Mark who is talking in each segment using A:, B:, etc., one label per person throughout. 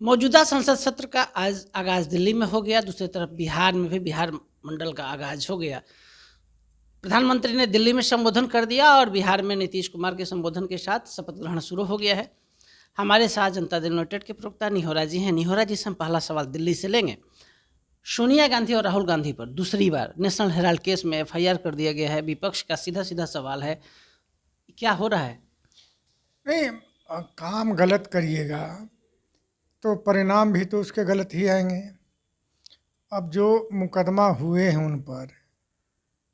A: मौजूदा संसद सत्र का आज आगाज दिल्ली में हो गया। दूसरी तरफ बिहार में भी बिहार मंडल का आगाज हो गया। प्रधानमंत्री ने दिल्ली में संबोधन कर दिया और बिहार में नीतीश कुमार के संबोधन के साथ शपथ ग्रहण शुरू हो गया है। हमारे साथ जनता दल यूनाइटेड के प्रवक्ता निहोरा जी हैं। निहोरा जी से हम पहला सवाल दिल्ली से लेंगे। सोनिया गांधी और राहुल गांधी पर दूसरी बार नेशनल हेराल्ड केस में एफआईआर कर दिया गया है। विपक्ष का सीधा सीधा सवाल है, क्या हो रहा है?
B: नहीं, काम गलत करिएगा तो परिणाम भी तो उसके गलत ही आएंगे। अब जो मुकदमा हुए हैं उन पर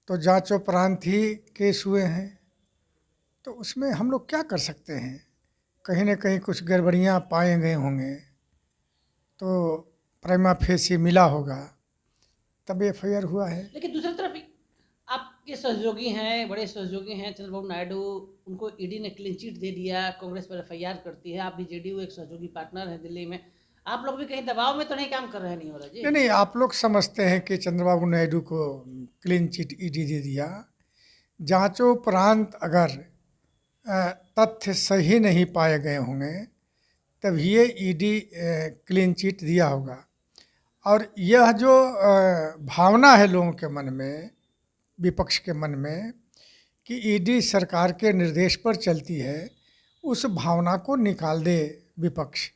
B: तो जांचोपरांत ही केस हुए हैं, तो उसमें हम लोग क्या कर सकते हैं। कहीं न कहीं कुछ गड़बड़ियां पाए गए होंगे तो प्रिमा फेसी मिला होगा, तब एफआईआर हुआ है।
A: लेकिन दूसरी तरफ आपके सहयोगी हैं, बड़े सहयोगी हैं चंद्रबाबू नायडू, उनको ईडी ने क्लीन चिट दे दिया। कांग्रेस पर एफआईआर करती है। आप भी जेडीयू एक सहयोगी पार्टनर है दिल्ली में। आप लोग भी कहीं दबाव में तो नहीं काम कर रहे हैं? नहीं हो रहा जी?
B: नहीं नहीं, आप लोग समझते हैं कि चंद्रबाबू नायडू को क्लीन चिट ईडी दे दिया। जांचोपरांत अगर तथ्य सही नहीं पाए गए होंगे तब ये ईडी क्लीन चिट दिया होगा। और यह जो भावना है लोगों के मन में, विपक्ष के मन में, कि ईडी सरकार के निर्देश पर चलती है, उस भावना को निकाल दे विपक्ष।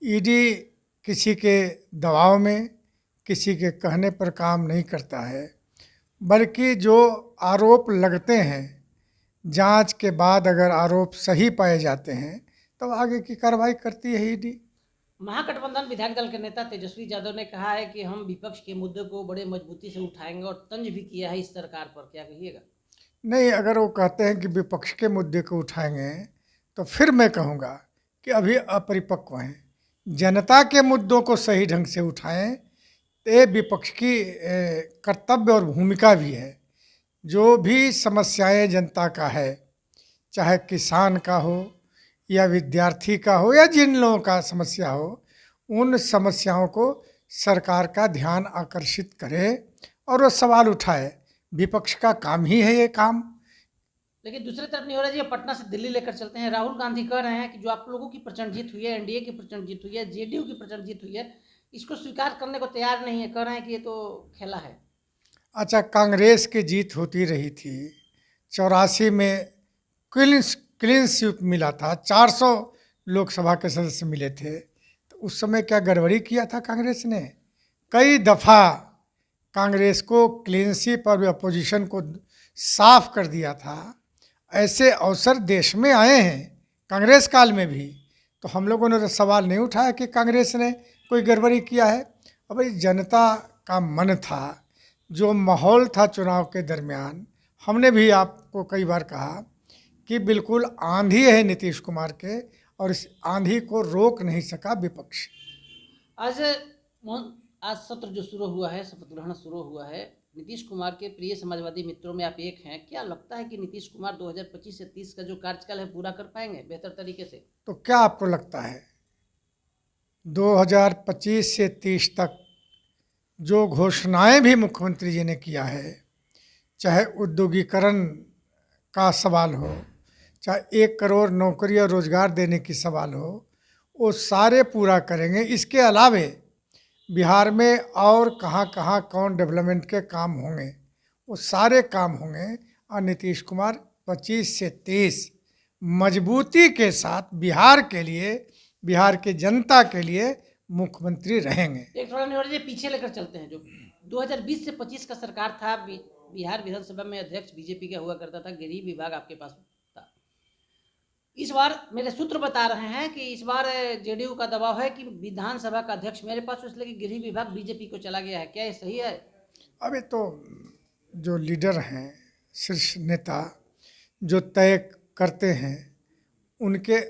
B: ईडी किसी के दबाव में, किसी के कहने पर काम नहीं करता है, बल्कि जो आरोप लगते हैं, जांच के बाद अगर आरोप सही पाए जाते हैं तब आगे की कार्रवाई करती है ईडी।
A: महागठबंधन विधायक दल के नेता तेजस्वी यादव ने कहा है कि हम विपक्ष के मुद्दे को बड़े मजबूती से उठाएंगे और तंज भी किया है इस सरकार पर, क्या कहिएगा?
B: नहीं, अगर वो कहते हैं कि विपक्ष के मुद्दे को उठाएंगे तो फिर मैं कहूँगा कि अभी अपरिपक्व हैं। जनता के मुद्दों को सही ढंग से उठाएं, तो ये विपक्ष की कर्तव्य और भूमिका भी है। जो भी समस्याएं जनता का है, चाहे किसान का हो या विद्यार्थी का हो या जिन लोगों का समस्या हो, उन समस्याओं को सरकार का ध्यान आकर्षित करे और वो सवाल उठाए। विपक्ष का काम ही है ये काम।
A: लेकिन दूसरी तरफ नहीं हो रहा जी, पटना से दिल्ली लेकर चलते हैं। राहुल गांधी कह रहे हैं कि जो आप लोगों की प्रचंड जीत हुई है, एनडीए की प्रचंड जीत हुई है, जेडीयू की प्रचंड जीत हुई है, इसको स्वीकार करने को तैयार नहीं है। कह रहे हैं कि ये तो खेला है।
B: अच्छा, कांग्रेस की जीत होती रही थी। 84 में क्लीन क्लीन स्वीप मिला था, 400 लोकसभा के सदस्य मिले थे। तो उस समय क्या गड़बड़ी किया था कांग्रेस ने? कई दफ़ा कांग्रेस को क्लीन स्वीप और अपोजिशन को साफ कर दिया था। ऐसे अवसर देश में आए हैं कांग्रेस काल में भी, तो हम लोगों ने तो सवाल नहीं उठाया कि कांग्रेस ने कोई गड़बड़ी किया है। अब भाई, जनता का मन था, जो माहौल था चुनाव के दरमियान, हमने भी आपको कई बार कहा कि बिल्कुल आंधी है नीतीश कुमार के, और इस आंधी को रोक नहीं सका विपक्ष।
A: आज आज सत्र जो शुरू हुआ है, शपथ ग्रहण शुरू हुआ है। नीतीश कुमार के प्रिय समाजवादी मित्रों में आप एक हैं। क्या लगता है कि नीतीश कुमार 2025 से 30 का जो कार्यकाल है पूरा कर पाएंगे बेहतर तरीके से?
B: तो क्या आपको लगता है 2025 से 30 तक जो घोषणाएं भी मुख्यमंत्री जी ने किया है, चाहे उद्योगीकरण का सवाल हो, चाहे 1 करोड़ नौकरी और रोजगार देने की सवाल हो, वो सारे पूरा करेंगे। इसके अलावे बिहार में और कहाँ कहाँ कौन डेवलपमेंट के काम होंगे, वो सारे काम होंगे। और नीतीश कुमार 25 से 30 मजबूती के साथ बिहार के लिए, बिहार के जनता के लिए मुख्यमंत्री रहेंगे।
A: एक थोड़ा नहीं हो रहा, पीछे लेकर चलते हैं। जो 2020 से 25 का सरकार था, बिहार विधानसभा में अध्यक्ष बीजेपी का हुआ करता था, गृह विभाग आपके पास था। इस बार मेरे सूत्र बता रहे हैं कि इस बार जेडीयू का दबाव है कि विधानसभा का अध्यक्ष मेरे पास, इसलिए कि गृह विभाग बीजेपी को चला गया है। क्या ये सही है?
B: अभी तो जो लीडर हैं, शीर्ष नेता जो तय करते हैं, उनके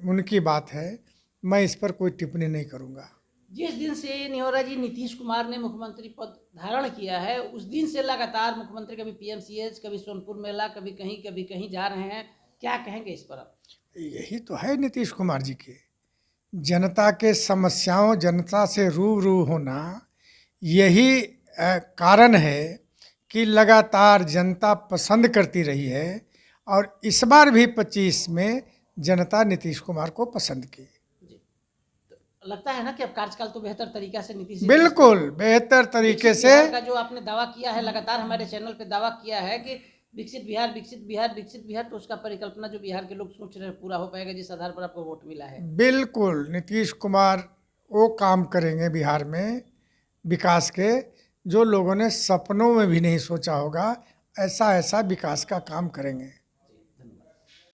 B: उनकी बात है। मैं इस पर कोई टिप्पणी नहीं करूंगा।
A: जिस दिन से निहोरा जी नीतीश कुमार ने मुख्यमंत्री पद धारण किया है, उस दिन से लगातार मुख्यमंत्री कभी पीएमसीएच, कभी सोनपुर मेला, कभी कहीं जा रहे हैं। क्या कहेंगे इस पर आप?
B: यही तो है नीतीश कुमार जी के, जनता के समस्याओं, जनता से रूबरू होना। यही कारण है कि लगातार जनता पसंद करती रही है, और इस बार भी 25 में जनता नीतीश कुमार को पसंद की।
A: जी, तो लगता है ना कि अब कार्यकाल तो बेहतर तरीका से नीतीश जी
B: बिल्कुल बेहतर तरीके
A: विकसित
B: से।
A: बिहार का जो आपने दावा किया है, लगातार हमारे चैनल पे दावा किया है कि विकसित बिहार, विकसित बिहार, विकसित बिहार, तो उसका परिकल्पना जो बिहार के लोग सोच रहे हैं पूरा हो पाएगा जिस आधार पर आपको वोट मिला है।
B: बिल्कुल नीतीश कुमार वो काम करेंगे बिहार में विकास के जो लोगों ने सपनों में भी नहीं सोचा होगा। ऐसा ऐसा विकास का काम करेंगे।